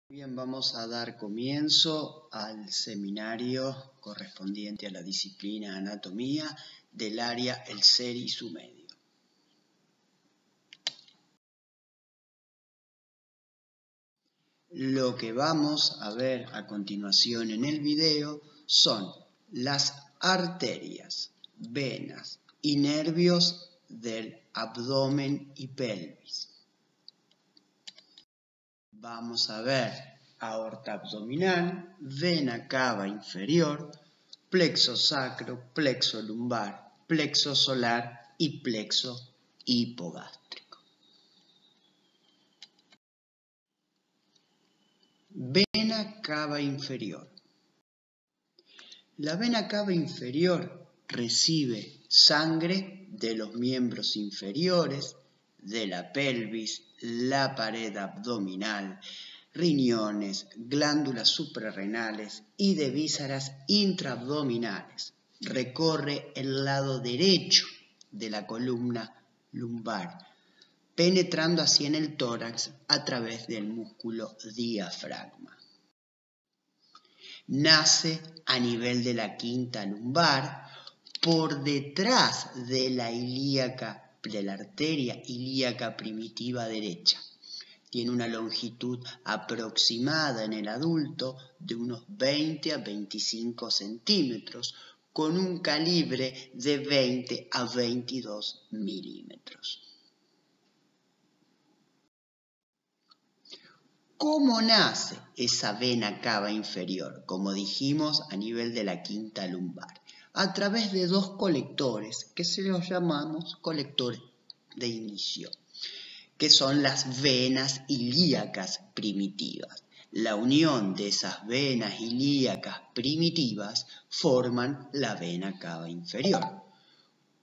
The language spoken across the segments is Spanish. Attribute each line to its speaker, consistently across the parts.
Speaker 1: Bien, vamos a dar comienzo al seminario correspondiente a la disciplina Anatomía del área El Ser y su medio. Lo que vamos a ver a continuación en el video son las arterias, venas y nervios del abdomen y pelvis. Vamos a ver aorta abdominal, vena cava inferior, plexo sacro, plexo lumbar, plexo solar y plexo hipogástrico. Vena cava inferior. La vena cava inferior recibe sangre de los miembros inferiores, de la pelvis, la pared abdominal, riñones, glándulas suprarrenales y de vísceras intraabdominales. Recorre el lado derecho de la columna lumbar, penetrando así en el tórax a través del músculo diafragma. Nace a nivel de la quinta lumbar, por detrás de la arteria ilíaca primitiva derecha. Tiene una longitud aproximada en el adulto de unos 20 a 25 centímetros, con un calibre de 20 a 22 milímetros. ¿Cómo nace esa vena cava inferior? Como dijimos, a nivel de la quinta lumbar, a través de dos colectores que se los llamamos colectores de inicio, que son las venas ilíacas primitivas. La unión de esas venas ilíacas primitivas forman la vena cava inferior.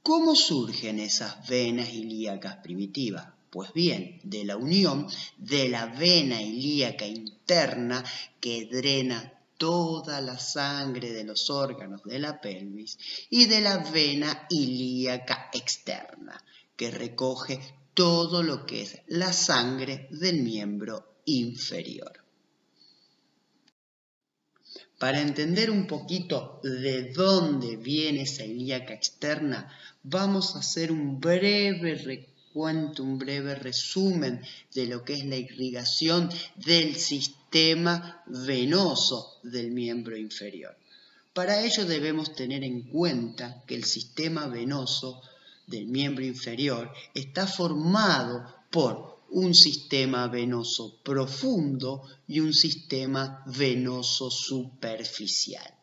Speaker 1: ¿Cómo surgen esas venas ilíacas primitivas? Pues bien, de la unión de la vena ilíaca interna que drena toda la sangre de los órganos de la pelvis y de la vena ilíaca externa que recoge todo lo que es la sangre del miembro inferior. Para entender un poquito de dónde viene esa ilíaca externa, vamos a hacer un breve recuento, un breve resumen de lo que es la irrigación del sistema venoso del miembro inferior. Para ello debemos tener en cuenta que el sistema venoso del miembro inferior está formado por un sistema venoso profundo y un sistema venoso superficial.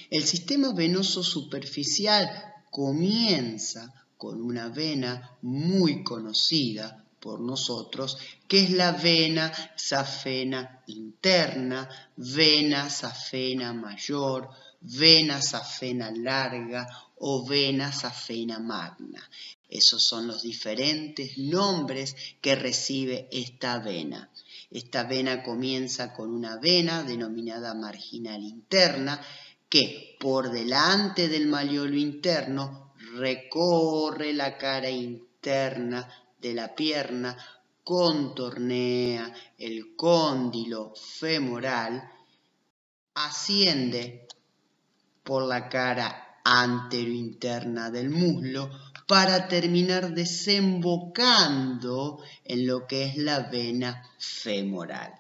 Speaker 1: El sistema venoso superficial comienza con una vena muy conocida por nosotros, que es la vena safena interna, vena safena mayor, vena safena larga o vena safena magna. Esos son los diferentes nombres que recibe esta vena. Esta vena comienza con una vena denominada marginal interna, que por delante del maleolo interno recorre la cara interna de la pierna, contornea el cóndilo femoral, asciende por la cara anterointerna del muslo para terminar desembocando en lo que es la vena femoral.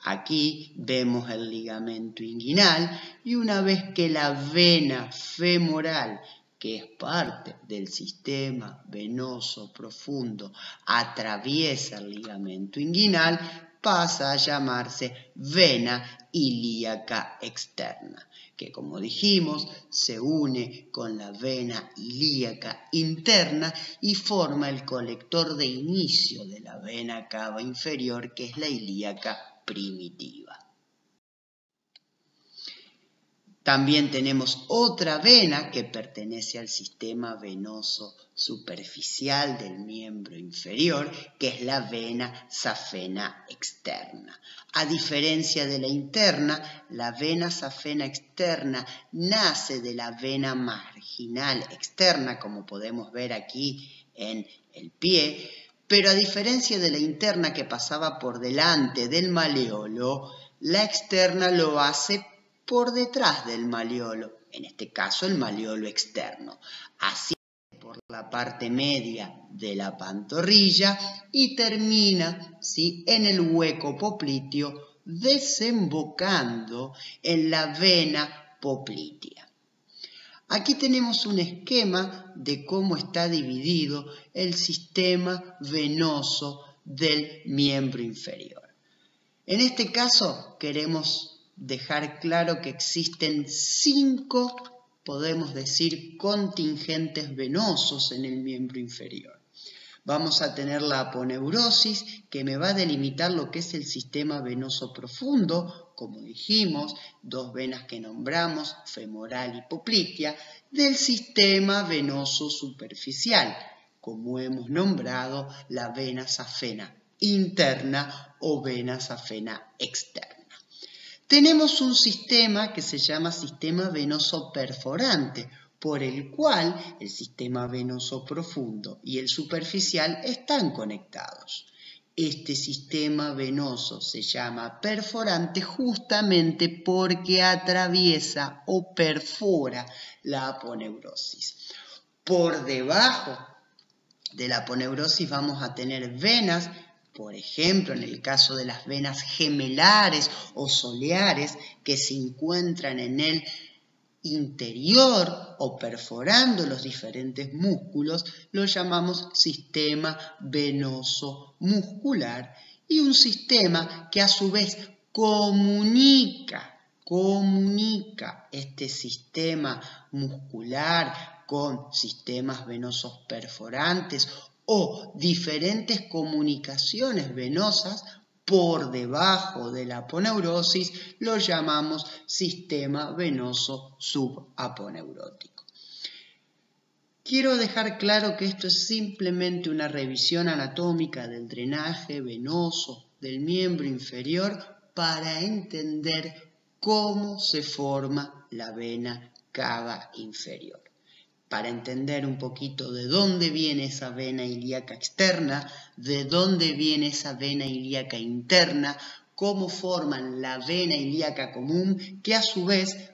Speaker 1: Aquí vemos el ligamento inguinal y una vez que la vena femoral, que es parte del sistema venoso profundo, atraviesa el ligamento inguinal, pasa a llamarse vena ilíaca externa, que como dijimos se une con la vena ilíaca interna y forma el colector de inicio de la vena cava inferior, que es la ilíaca primitiva. También tenemos otra vena que pertenece al sistema venoso superficial del miembro inferior, que es la vena safena externa. A diferencia de la interna, la vena safena externa nace de la vena marginal externa, como podemos ver aquí en el pie, Pero a diferencia de la interna que pasaba por delante del maleolo, la externa lo hace por detrás del maleolo, en este caso el maleolo externo. Así por la parte media de la pantorrilla y termina, ¿sí?, en el hueco popliteo, desembocando en la vena poplitea. Aquí tenemos un esquema de cómo está dividido el sistema venoso del miembro inferior. En este caso queremos dejar claro que existen 5, podemos decir, contingentes venosos en el miembro inferior. Vamos a tener la aponeurosis, que me va a delimitar lo que es el sistema venoso profundo, como dijimos, 2 venas que nombramos, femoral y poplitea, del sistema venoso superficial, como hemos nombrado la vena safena interna o vena safena externa. Tenemos un sistema que se llama sistema venoso perforante, por el cual el sistema venoso profundo y el superficial están conectados. Este sistema venoso se llama perforante justamente porque atraviesa o perfora la aponeurosis. Por debajo de la aponeurosis vamos a tener venas, por ejemplo, en el caso de las venas gemelares o soleares que se encuentran en el interior o perforando los diferentes músculos, lo llamamos sistema venoso muscular, y un sistema que a su vez comunica este sistema muscular con sistemas venosos perforantes o diferentes comunicaciones venosas por debajo de la aponeurosis, lo llamamos sistema venoso subaponeurótico. Quiero dejar claro que esto es simplemente una revisión anatómica del drenaje venoso del miembro inferior para entender cómo se forma la vena cava inferior. Para entender un poquito de dónde viene esa vena ilíaca externa, de dónde viene esa vena ilíaca interna, cómo forman la vena ilíaca común, que a su vez,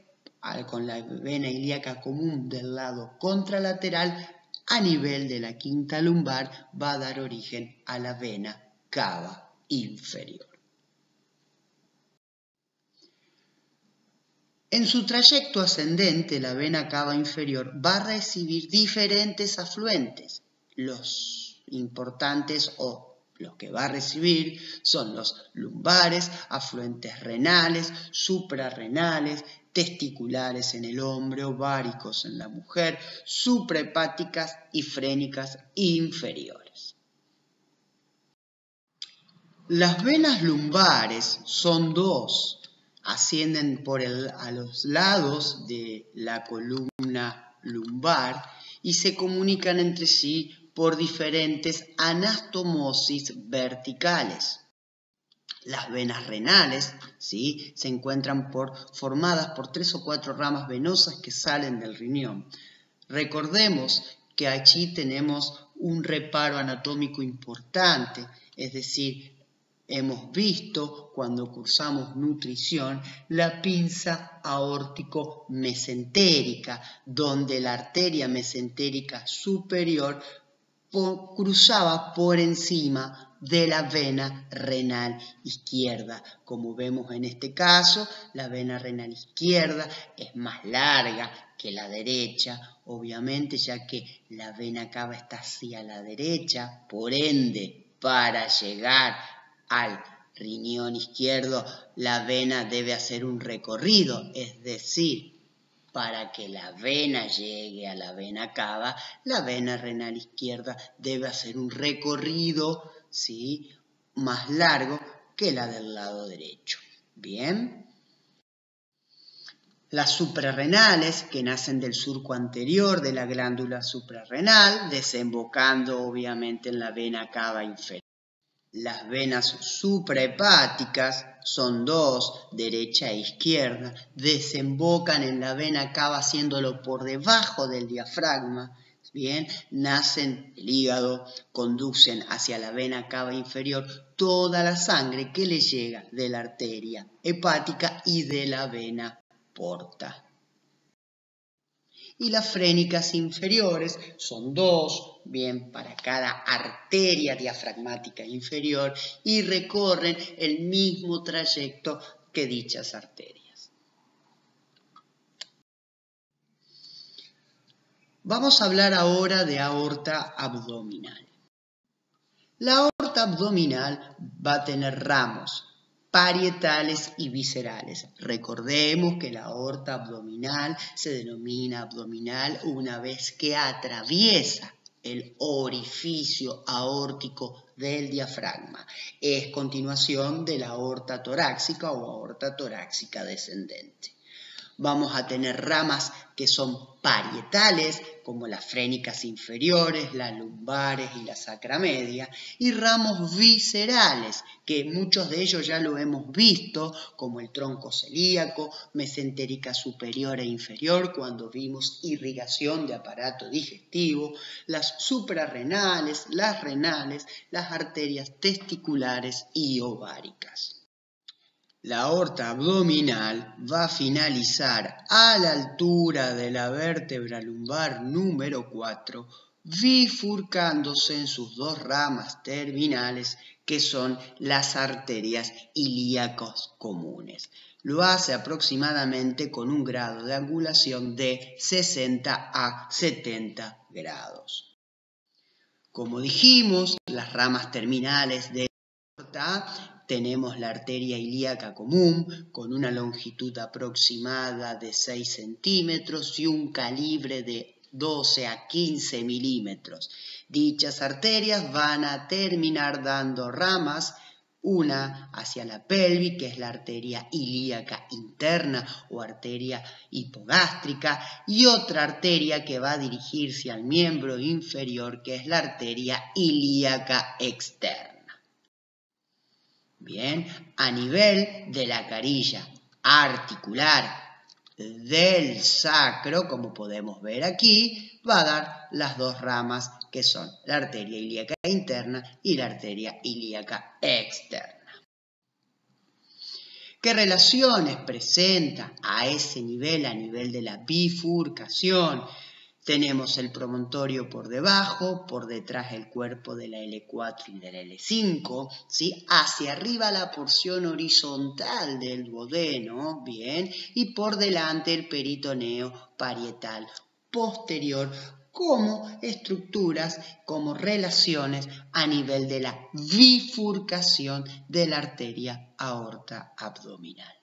Speaker 1: con la vena ilíaca común del lado contralateral, a nivel de la quinta lumbar, va a dar origen a la vena cava inferior. En su trayecto ascendente, la vena cava inferior va a recibir diferentes afluentes. Los importantes o los que va a recibir son los lumbares, afluentes renales, suprarrenales, testiculares en el hombre, ováricos en la mujer, suprahepáticas y frénicas inferiores. Las venas lumbares son 2. Ascienden a los lados de la columna lumbar y se comunican entre sí por diferentes anastomosis verticales. Las venas renales, ¿sí?, se encuentran formadas por 3 o 4 ramas venosas que salen del riñón. Recordemos que allí tenemos un reparo anatómico importante, es decir, hemos visto cuando cursamos nutrición la pinza aórtico-mesentérica, donde la arteria mesentérica superior cruzaba por encima de la vena renal izquierda. Como vemos en este caso, la vena renal izquierda es más larga que la derecha, obviamente, ya que la vena cava está hacia la derecha, por ende, para llegar al riñón izquierdo, la vena debe hacer un recorrido, es decir, para que la vena llegue a la vena cava, la vena renal izquierda debe hacer un recorrido, ¿sí?, más largo que la del lado derecho. Bien. Las suprarrenales, que nacen del surco anterior de la glándula suprarrenal, desembocando obviamente en la vena cava inferior. Las venas suprahepáticas son 2, derecha e izquierda, desembocan en la vena cava haciéndolo por debajo del diafragma, Bien, nacen el hígado, conducen hacia la vena cava inferior toda la sangre que le llega de la arteria hepática y de la vena porta. Y las frénicas inferiores son 2, bien, para cada arteria diafragmática inferior y recorren el mismo trayecto que dichas arterias. Vamos a hablar ahora de aorta abdominal. La aorta abdominal va a tener ramos parietales y viscerales. Recordemos que la aorta abdominal se denomina abdominal una vez que atraviesa el orificio aórtico del diafragma. Es continuación de la aorta torácica o aorta torácica descendente. Vamos a tener ramas que son parietales, como las frénicas inferiores, las lumbares y la sacramedia, y ramos viscerales, que muchos de ellos ya lo hemos visto, como el tronco celíaco, mesentérica superior e inferior, cuando vimos irrigación de aparato digestivo, las suprarrenales, las arterias testiculares y ováricas. La aorta abdominal va a finalizar a la altura de la vértebra lumbar número 4, bifurcándose en sus dos ramas terminales, que son las arterias ilíacas comunes. Lo hace aproximadamente con un grado de angulación de 60 a 70 grados. Como dijimos, las ramas terminales de la aorta, tenemos la arteria ilíaca común con una longitud aproximada de 6 centímetros y un calibre de 12 a 15 milímetros. Dichas arterias van a terminar dando ramas, una hacia la pelvis, que es la arteria ilíaca interna o arteria hipogástrica, y otra arteria que va a dirigirse al miembro inferior, que es la arteria ilíaca externa. Bien, a nivel de la carilla articular del sacro, como podemos ver aquí, va a dar las dos ramas que son la arteria ilíaca interna y la arteria ilíaca externa. ¿Qué relaciones presenta a ese nivel, a nivel de la bifurcación? Tenemos el promontorio por debajo, por detrás el cuerpo de la L4 y de la L5, ¿sí? Hacia arriba la porción horizontal del duodeno, bien, y por delante el peritoneo parietal posterior, como estructuras, como relaciones a nivel de la bifurcación de la arteria aorta abdominal.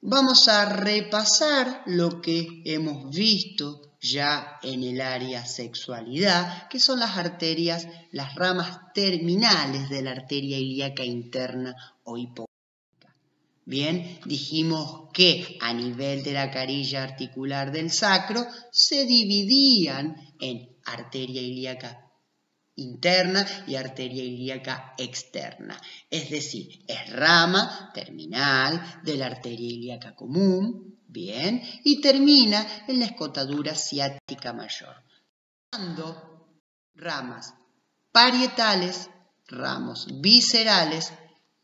Speaker 1: Vamos a repasar lo que hemos visto ya en el área sexualidad, que son las arterias, las ramas terminales de la arteria ilíaca interna o hipogástrica. Bien, dijimos que a nivel de la carilla articular del sacro se dividían en arteria ilíaca interna y arteria ilíaca externa. Es decir, es rama terminal de la arteria ilíaca común, bien, y termina en la escotadura ciática mayor, dando ramas parietales, ramos viscerales,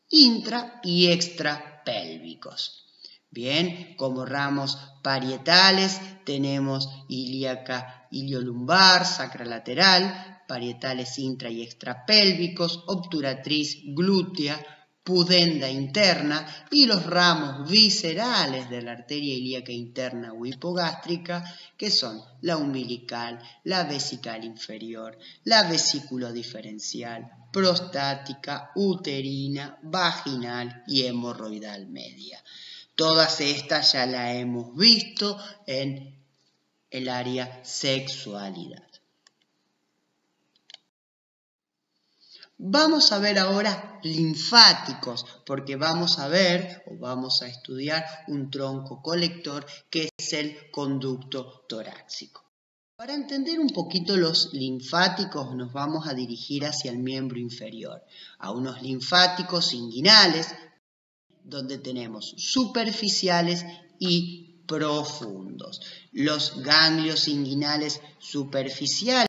Speaker 1: intra y extrapélvicos. Bien, como ramos parietales tenemos ilíaca iliolumbar, sacralateral, parietales intra y extrapélvicos, obturatriz glútea, pudenda interna, y los ramos viscerales de la arteria ilíaca interna o hipogástrica, que son la umbilical, la vesical inferior, la vesículo diferencial, prostática, uterina, vaginal y hemorroidal media. Todas estas ya las hemos visto en el área sexualidad. Vamos a ver ahora linfáticos, porque vamos a ver o vamos a estudiar un tronco colector que es el conducto torácico. Para entender un poquito los linfáticos nos vamos a dirigir hacia el miembro inferior, a unos linfáticos inguinales, donde tenemos superficiales y profundos. Los ganglios inguinales superficiales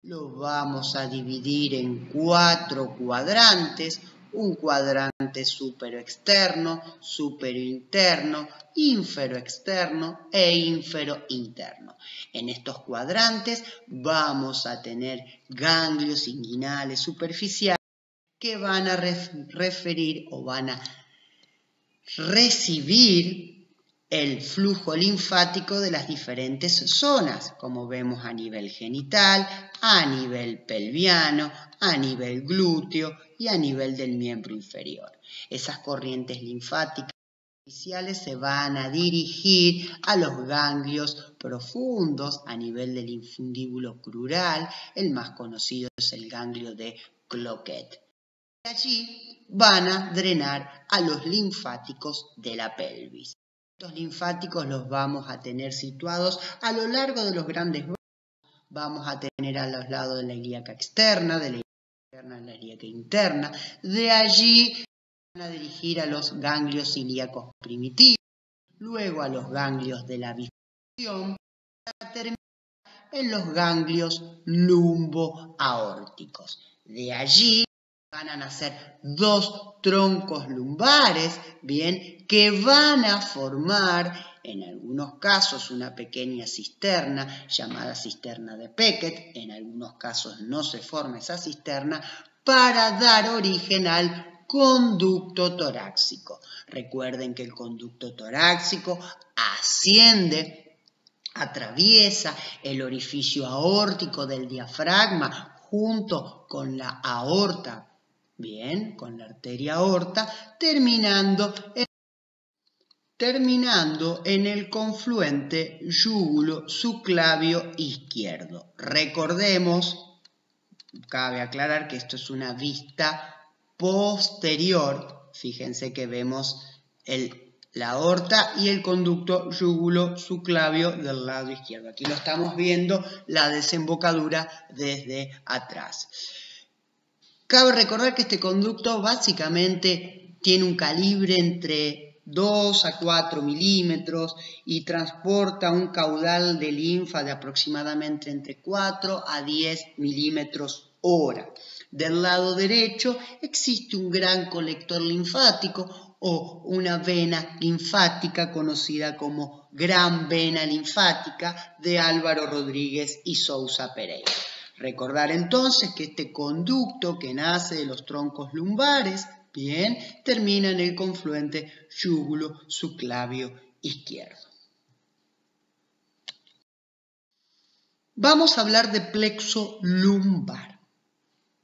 Speaker 1: los vamos a dividir en 4 cuadrantes. Un cuadrante superoexterno, superointerno, inferoexterno e inferointerno. En estos cuadrantes vamos a tener ganglios inguinales superficiales que van a referir o van a recibir el flujo linfático de las diferentes zonas, como vemos a nivel genital, a nivel pelviano, a nivel glúteo y a nivel del miembro inferior. Esas corrientes linfáticas superficiales se van a dirigir a los ganglios profundos a nivel del infundíbulo crural. El más conocido es el ganglio de Cloquet. De allí van a drenar a los linfáticos de la pelvis. Estos linfáticos los vamos a tener situados a lo largo de los grandes brazos. Vamos a tener a los lados de la ilíaca externa, de la ilíaca externa a la ilíaca interna. De allí van a dirigir a los ganglios ilíacos primitivos, luego a los ganglios de la bifurcación, para terminar en los ganglios lumboaórticos. De allí van a nacer 2 troncos lumbares, bien, que van a formar, en algunos casos, una pequeña cisterna llamada cisterna de Beckett. En algunos casos no se forma esa cisterna, para dar origen al conducto torácico. Recuerden que el conducto torácico asciende, atraviesa el orificio aórtico del diafragma junto con la aorta, bien, con la arteria aorta, terminando en el confluente yúgulo-subclavio izquierdo. Recordemos, cabe aclarar que esto es una vista posterior. Fíjense que vemos la aorta y el conducto yúgulo-subclavio del lado izquierdo. Aquí lo estamos viendo, la desembocadura desde atrás. Cabe recordar que este conducto básicamente tiene un calibre entre 2 a 4 milímetros y transporta un caudal de linfa de aproximadamente entre 4 a 10 milímetros hora. Del lado derecho existe un gran colector linfático o una vena linfática conocida como Gran Vena Linfática de Álvaro Rodríguez y Sousa Pereira. Recordar entonces que este conducto que nace de los troncos lumbares, bien, termina en el confluente yúgulo-subclavio izquierdo. Vamos a hablar de plexo lumbar.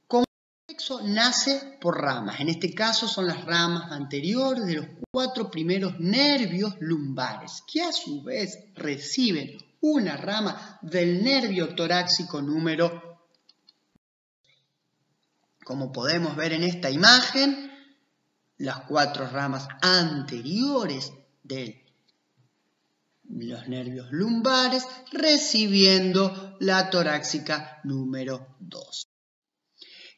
Speaker 1: Como plexo nace por ramas, en este caso son las ramas anteriores de los 4 primeros nervios lumbares, que a su vez reciben una rama del nervio torácico número. Como podemos ver en esta imagen, las 4 ramas anteriores de los nervios lumbares recibiendo la torácica número 2.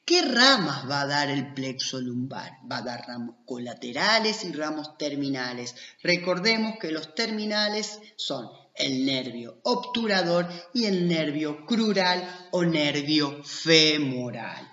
Speaker 1: ¿Qué ramas va a dar el plexo lumbar? Va a dar ramos colaterales y ramos terminales. Recordemos que los terminales son el nervio obturador y el nervio crural o nervio femoral.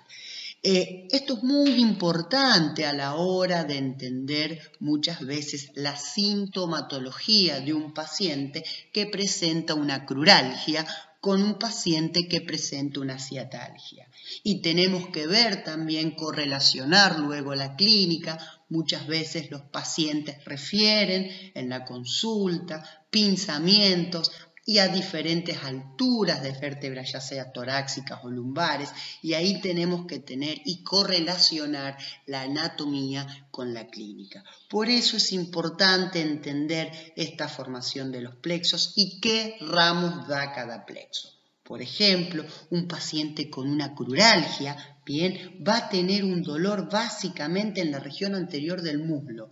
Speaker 1: Esto es muy importante a la hora de entender muchas veces la sintomatología de un paciente que presenta una cruralgia con un paciente que presenta una ciatalgia. Y tenemos que ver también, correlacionar luego la clínica. Muchas veces los pacientes refieren en la consulta pinzamientos y a diferentes alturas de vértebras, ya sea torácicas o lumbares, y ahí tenemos que tener y correlacionar la anatomía con la clínica. Por eso es importante entender esta formación de los plexos y qué ramos da cada plexo. Por ejemplo, un paciente con una cruralgia, bien, va a tener un dolor básicamente en la región anterior del muslo,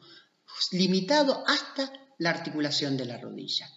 Speaker 1: limitado hasta la articulación de la rodilla.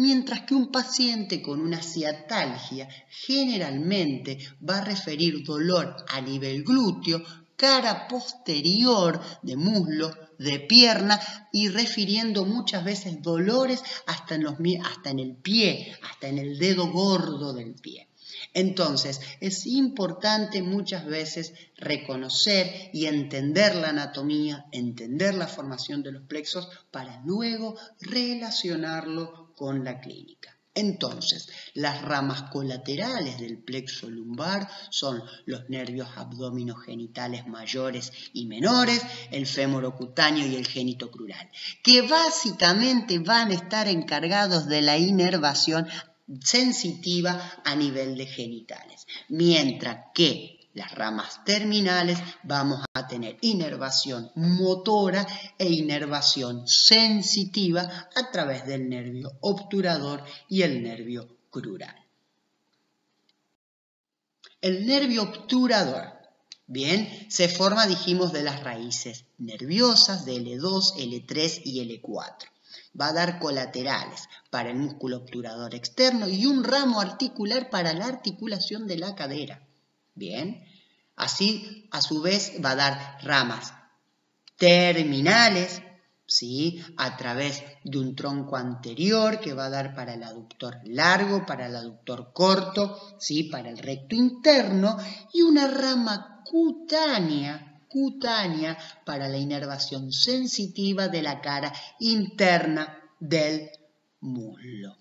Speaker 1: Mientras que un paciente con una ciatalgia generalmente va a referir dolor a nivel glúteo, cara posterior de muslo, de pierna y refiriendo muchas veces dolores hasta en el pie, hasta en el dedo gordo del pie. Entonces, es importante muchas veces reconocer y entender la anatomía, entender la formación de los plexos para luego relacionarlo con la clínica. Entonces, las ramas colaterales del plexo lumbar son los nervios abdominogenitales mayores y menores, el femorocutáneo y el genitocrural, que básicamente van a estar encargados de la inervación sensitiva a nivel de genitales, mientras que las ramas terminales vamos a tener inervación motora e inervación sensitiva a través del nervio obturador y el nervio crural. El nervio obturador, bien, se forma, dijimos, de las raíces nerviosas de L2, L3 y L4. Va a dar colaterales para el músculo obturador externo y un ramo articular para la articulación de la cadera. Bien, así a su vez va a dar ramas terminales, ¿sí?, a través de un tronco anterior que va a dar para el aductor largo, para el aductor corto, ¿sí?, para el recto interno y una rama cutánea para la inervación sensitiva de la cara interna del muslo.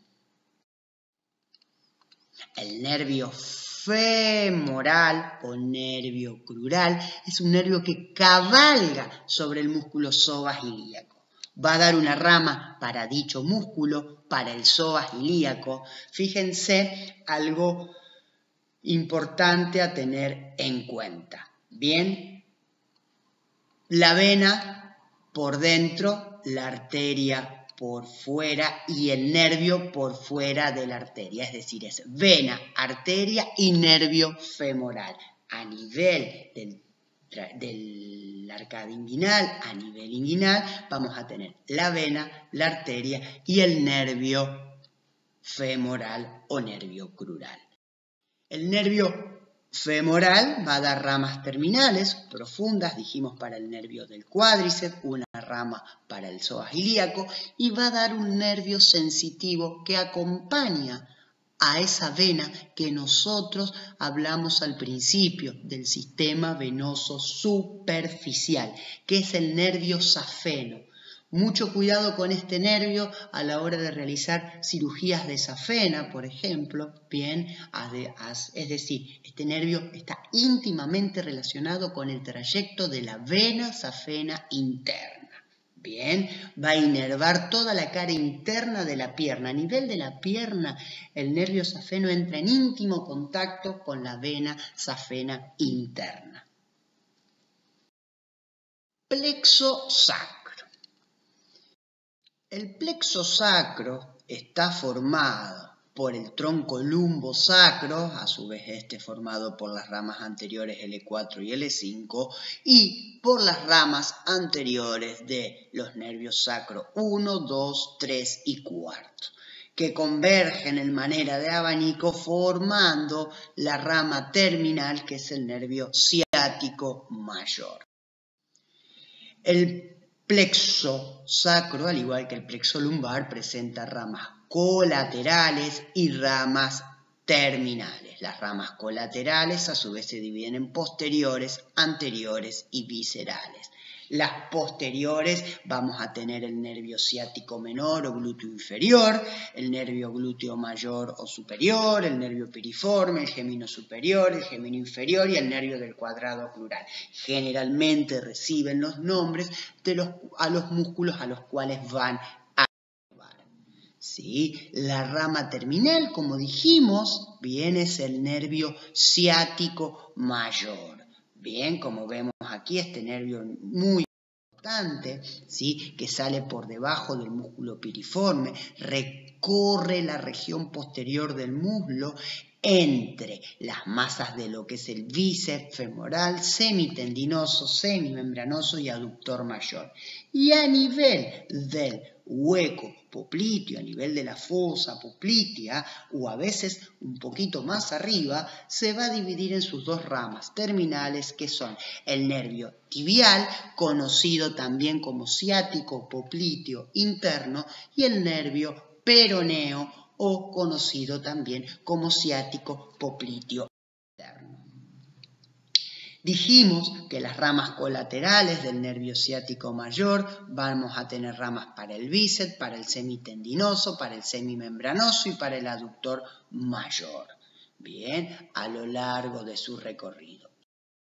Speaker 1: El nervio femoral o nervio crural es un nervio que cabalga sobre el músculo psoas ilíaco. Va a dar una rama para dicho músculo, para el psoas ilíaco. Fíjense algo importante a tener en cuenta. Bien, la vena por dentro, la arteria por fuera y el nervio por fuera de la arteria. Es decir, es vena, arteria y nervio femoral. A nivel del arcade inguinal, a nivel inguinal, vamos a tener la vena, la arteria y el nervio femoral o nervio crural. El nervio femoral va a dar ramas terminales profundas, dijimos, para el nervio del cuádriceps, una rama para el psoas ilíaco y va a dar un nervio sensitivo que acompaña a esa vena que nosotros hablamos al principio del sistema venoso superficial, que es el nervio safeno. Mucho cuidado con este nervio a la hora de realizar cirugías de safena, por ejemplo, bien, es decir, este nervio está íntimamente relacionado con el trayecto de la vena safena interna. Bien, va a inervar toda la cara interna de la pierna. A nivel de la pierna, el nervio safeno entra en íntimo contacto con la vena safena interna. Plexo sacro. El plexo sacro está formado por el tronco lumbosacro, a su vez este formado por las ramas anteriores L4 y L5, y por las ramas anteriores de los nervios sacro 1, 2, 3 y 4, que convergen en manera de abanico formando la rama terminal, que es el nervio ciático mayor. El plexo sacro, al igual que el plexo lumbar, presenta ramas colaterales y ramas terminales. Las ramas colaterales a su vez se dividen en posteriores, anteriores y viscerales. Las posteriores vamos a tener el nervio ciático menor o glúteo inferior, el nervio glúteo mayor o superior, el nervio piriforme, el gemino superior, el gemino inferior y el nervio del cuadrado crural. Generalmente reciben los nombres a los músculos a los cuales van a inervar. ¿Sí? La rama terminal, como dijimos, bien, es el nervio ciático mayor. Bien, como vemos aquí, este nervio muy importante, ¿sí?, que sale por debajo del músculo piriforme, recorre la región posterior del muslo entre las masas de lo que es el bíceps femoral, semitendinoso, semimembranoso y aductor mayor. Y a nivel del hueco popliteo a nivel de la fosa poplitea o a veces un poquito más arriba, se va a dividir en sus dos ramas terminales que son el nervio tibial, conocido también como ciático popliteo interno, y el nervio peroneo o conocido también como ciático popliteo interno. Dijimos que las ramas colaterales del nervio ciático mayor vamos a tener ramas para el bíceps, para el semitendinoso, para el semimembranoso y para el aductor mayor. Bien, a lo largo de su recorrido.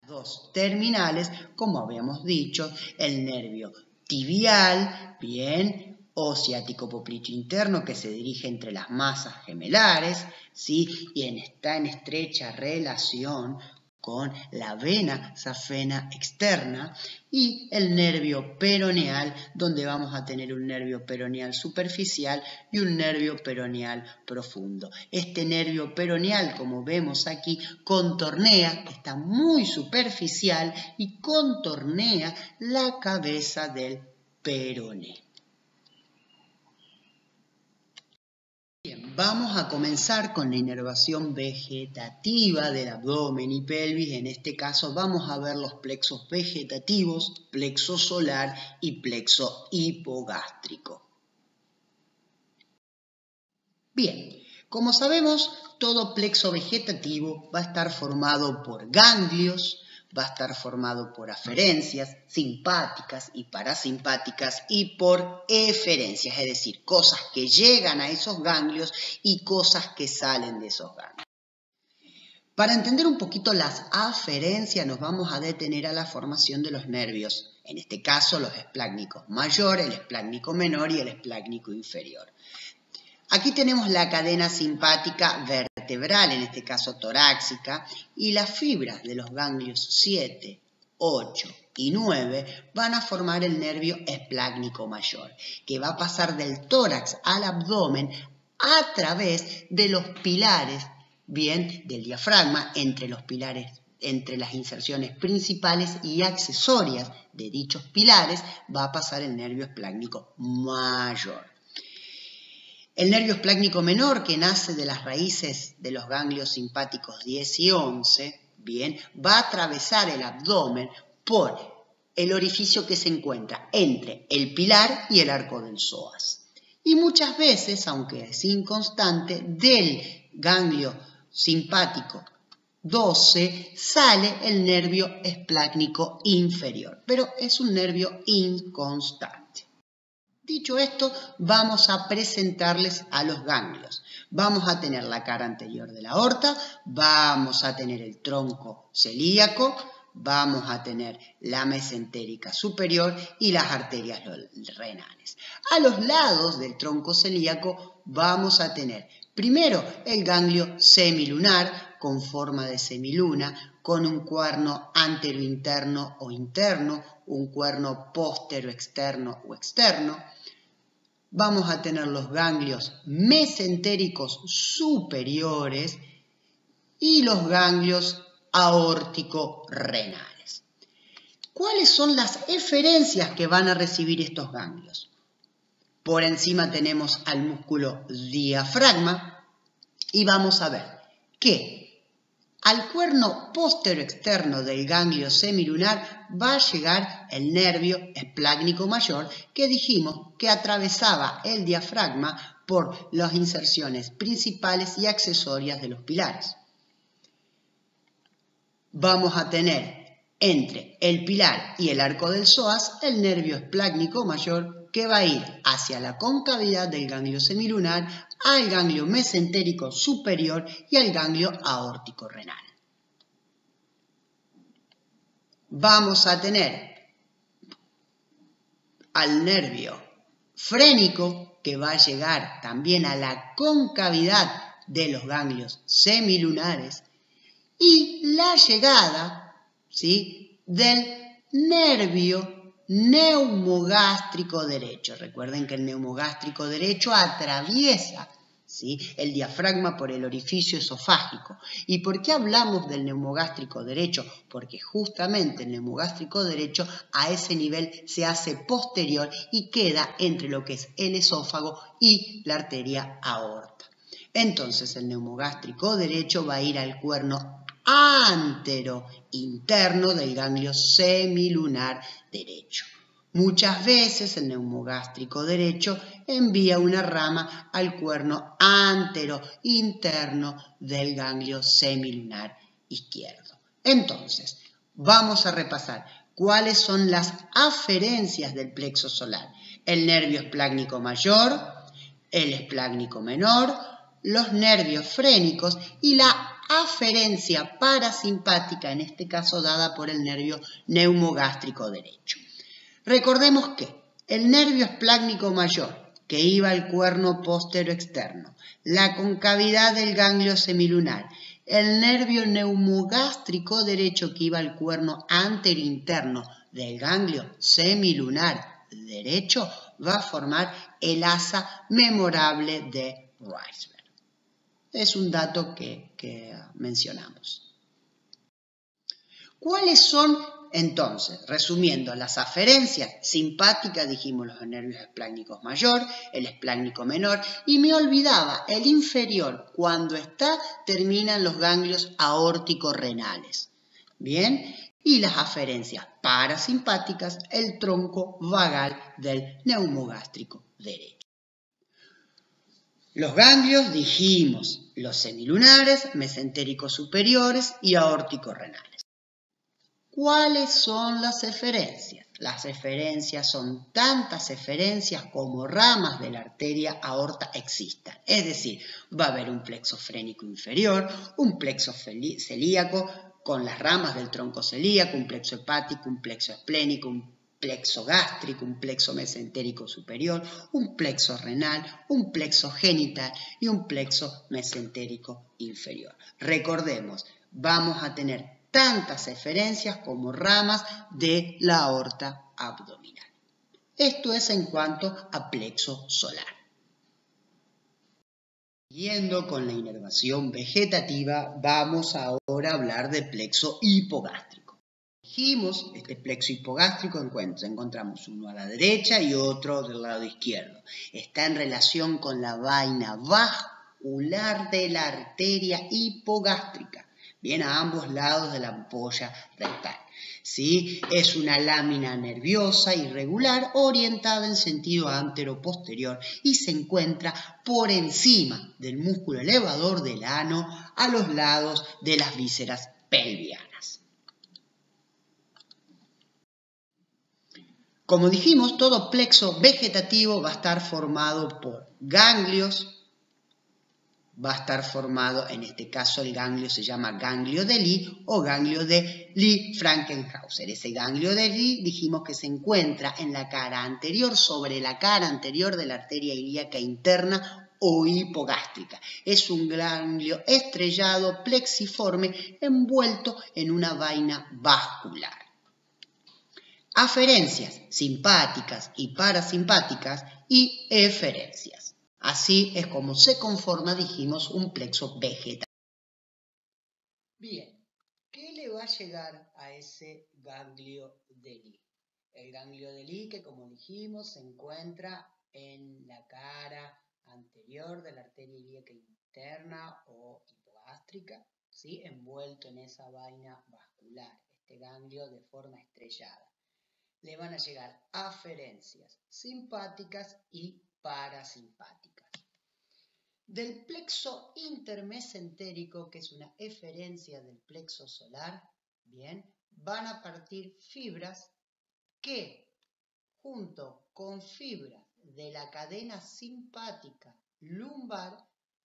Speaker 1: Las dos terminales, como habíamos dicho, el nervio tibial, bien, o ciático popliteo interno que se dirige entre las masas gemelares, ¿sí? Y está en estrecha relación con la vena safena externa, y el nervio peroneal, donde vamos a tener un nervio peroneal superficial y un nervio peroneal profundo. Este nervio peroneal, como vemos aquí, contornea, está muy superficial y contornea la cabeza del peroné. Bien, vamos a comenzar con la inervación vegetativa del abdomen y pelvis. En este caso vamos a ver los plexos vegetativos, plexo solar y plexo hipogástrico. Bien, como sabemos, todo plexo vegetativo va a estar formado por ganglios, va a estar formado por aferencias simpáticas y parasimpáticas y por eferencias, es decir, cosas que llegan a esos ganglios y cosas que salen de esos ganglios. Para entender un poquito las aferencias nos vamos a detener a la formación de los nervios, en este caso los esplácnicos mayor, el esplácnico menor y el esplácnico inferior. Aquí tenemos la cadena simpática vertebral, en este caso torácica, y las fibras de los ganglios 7, 8 y 9 van a formar el nervio esplácnico mayor, que va a pasar del tórax al abdomen a través de los pilares, bien, del diafragma, entre los pilares, entre las inserciones principales y accesorias de dichos pilares, va a pasar el nervio esplácnico mayor. El nervio esplácnico menor, que nace de las raíces de los ganglios simpáticos 10 y 11, bien, va a atravesar el abdomen por el orificio que se encuentra entre el pilar y el arco del psoas. Y muchas veces, aunque es inconstante, del ganglio simpático 12 sale el nervio esplácnico inferior, pero es un nervio inconstante. Dicho esto, vamos a presentarles a los ganglios. Vamos a tener la cara anterior de la aorta, vamos a tener el tronco celíaco, vamos a tener la mesentérica superior y las arterias renales. A los lados del tronco celíaco vamos a tener primero el ganglio semilunar con forma de semiluna, con un cuerno anterointerno o interno, un cuerno póstero externo o externo. Vamos a tener los ganglios mesentéricos superiores y los ganglios aórtico-renales. ¿Cuáles son las eferencias que van a recibir estos ganglios? Por encima tenemos al músculo diafragma y vamos a ver que al cuerno póstero externo del ganglio semilunar va a llegar el nervio esplácnico mayor que dijimos que atravesaba el diafragma por las inserciones principales y accesorias de los pilares. Vamos a tener entre el pilar y el arco del psoas el nervio esplácnico mayor que va a ir hacia la concavidad del ganglio semilunar, al ganglio mesentérico superior y al ganglio aórtico renal. Vamos a tener al nervio frénico que va a llegar también a la concavidad de los ganglios semilunares y la llegada, ¿sí?, del nervio neumogástrico derecho. Recuerden que el neumogástrico derecho atraviesa ¿sí? El diafragma por el orificio esofágico. ¿Y por qué hablamos del neumogástrico derecho? Porque justamente el neumogástrico derecho a ese nivel se hace posterior y queda entre lo que es el esófago y la arteria aorta. Entonces el neumogástrico derecho va a ir al cuerno antero interno del ganglio semilunar derecho. Muchas veces el neumogástrico derecho envía una rama al cuerno antero interno del ganglio semilunar izquierdo. Entonces, vamos a repasar cuáles son las aferencias del plexo solar. El nervio esplácnico mayor, el esplácnico menor, los nervios frénicos y la aferencia parasimpática, en este caso dada por el nervio neumogástrico derecho. Recordemos que el nervio esplácnico mayor, que iba al cuerno póstero externo, la concavidad del ganglio semilunar, el nervio neumogástrico derecho que iba al cuerno anterinterno del ganglio semilunar derecho, va a formar el asa memorable de Reisberg. Es un dato que mencionamos. ¿Cuáles son, entonces, resumiendo, las aferencias simpáticas? Dijimos los nervios esplácnicos mayor, el esplácnico menor, y me olvidaba, el inferior, cuando terminan los ganglios aórtico-renales. Bien, y las aferencias parasimpáticas, el tronco vagal del neumogástrico derecho. Los ganglios, dijimos, los semilunares, mesentéricos superiores y aórtico-renales. ¿Cuáles son las eferencias? Las eferencias son tantas eferencias como ramas de la arteria aorta existan. Es decir, va a haber un plexo frénico inferior, un plexo celíaco con las ramas del tronco celíaco, un plexo hepático, un plexo esplénico, un plexo gástrico, un plexo mesentérico superior, un plexo renal, un plexo genital y un plexo mesentérico inferior. Recordemos, vamos a tener tantas eferencias como ramas de la aorta abdominal. Esto es en cuanto a plexo solar. Siguiendo con la inervación vegetativa, vamos ahora a hablar de plexo hipogástrico. Dijimos, este plexo hipogástrico encontramos uno a la derecha y otro del lado izquierdo. Está en relación con la vaina vascular de la arteria hipogástrica. Bien, a ambos lados de la ampolla rectal. ¿Sí? Es una lámina nerviosa irregular orientada en sentido antero-posterior y se encuentra por encima del músculo elevador del ano a los lados de las vísceras pelvianas. Como dijimos, todo plexo vegetativo va a estar formado por ganglios. Va a estar formado, en este caso el ganglio se llama ganglio de Lee o ganglio de Lee-Frankenhauser. Ese ganglio de Lee dijimos que se encuentra en la cara anterior, sobre la cara anterior de la arteria ilíaca interna o hipogástrica. Es un ganglio estrellado, plexiforme, envuelto en una vaina vascular. Aferencias simpáticas y parasimpáticas y eferencias. Así es como se conforma, dijimos, un plexo vegetal. Bien, ¿qué le va a llegar a ese ganglio de Lee? El ganglio de Lee, que como dijimos, se encuentra en la cara anterior de la arteria ilíaca interna o hipogástrica, ¿sí? Envuelto en esa vaina vascular, este ganglio de forma estrellada. Le van a llegar aferencias simpáticas y parasimpáticas. Del plexo intermesentérico, que es una eferencia del plexo solar, bien, van a partir fibras que, junto con fibras de la cadena simpática lumbar,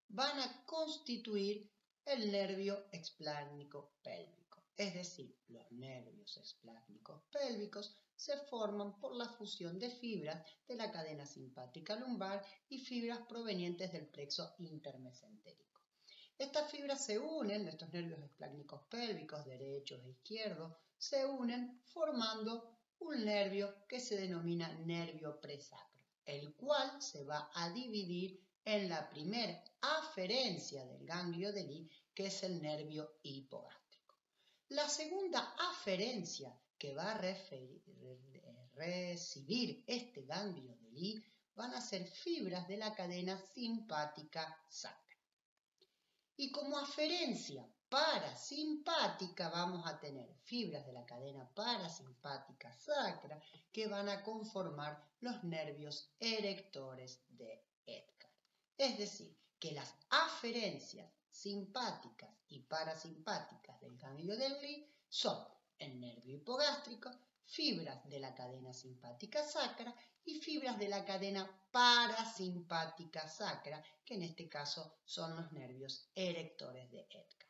Speaker 1: van a constituir el nervio esplácnico pélvico. Es decir, los nervios esplácnicos pélvicos se forman por la fusión de fibras de la cadena simpática lumbar y fibras provenientes del plexo intermesentérico. Estas fibras se unen, estos nervios esplácnicos pélvicos, derechos e izquierdos, se unen formando un nervio que se denomina nervio presacro, el cual se va a dividir en la primera aferencia del ganglio de Lee, que es el nervio hipogástrico. La segunda aferencia que va a recibir este ganglio de Lee van a ser fibras de la cadena simpática sacra. Y como aferencia parasimpática vamos a tener fibras de la cadena parasimpática sacra que van a conformar los nervios erectores de Edgar. Es decir, que las aferencias simpáticas y parasimpáticas del ganglio de Lee son el nervio hipogástrico, fibras de la cadena simpática sacra y fibras de la cadena parasimpática sacra, que en este caso son los nervios erectores de Edgar.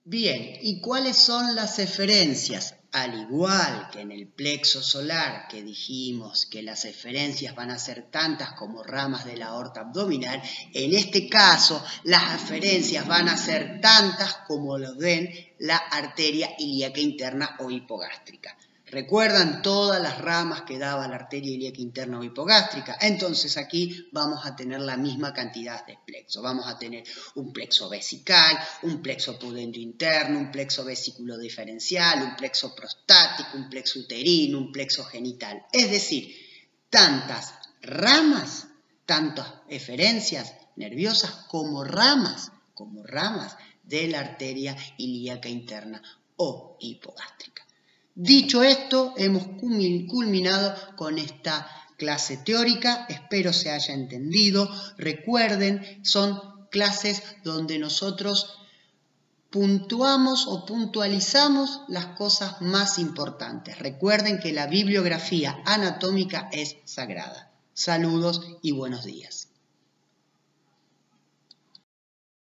Speaker 1: Bien, ¿y cuáles son las eferencias? Al igual que en el plexo solar, que dijimos que las eferencias van a ser tantas como ramas de la aorta abdominal, en este caso las eferencias van a ser tantas como lo den la arteria ilíaca interna o hipogástrica. ¿Recuerdan todas las ramas que daba la arteria ilíaca interna o hipogástrica? Entonces aquí vamos a tener la misma cantidad de plexos. Vamos a tener un plexo vesical, un plexo pudendo interno, un plexo vesículo diferencial, un plexo prostático, un plexo uterino, un plexo genital. Es decir, tantas ramas, tantas eferencias nerviosas como ramas de la arteria ilíaca interna o hipogástrica. Dicho esto, hemos culminado con esta clase teórica. Espero se haya entendido. Recuerden, son clases donde nosotros puntuamos o puntualizamos las cosas más importantes. Recuerden que la bibliografía anatómica es sagrada. Saludos y buenos días.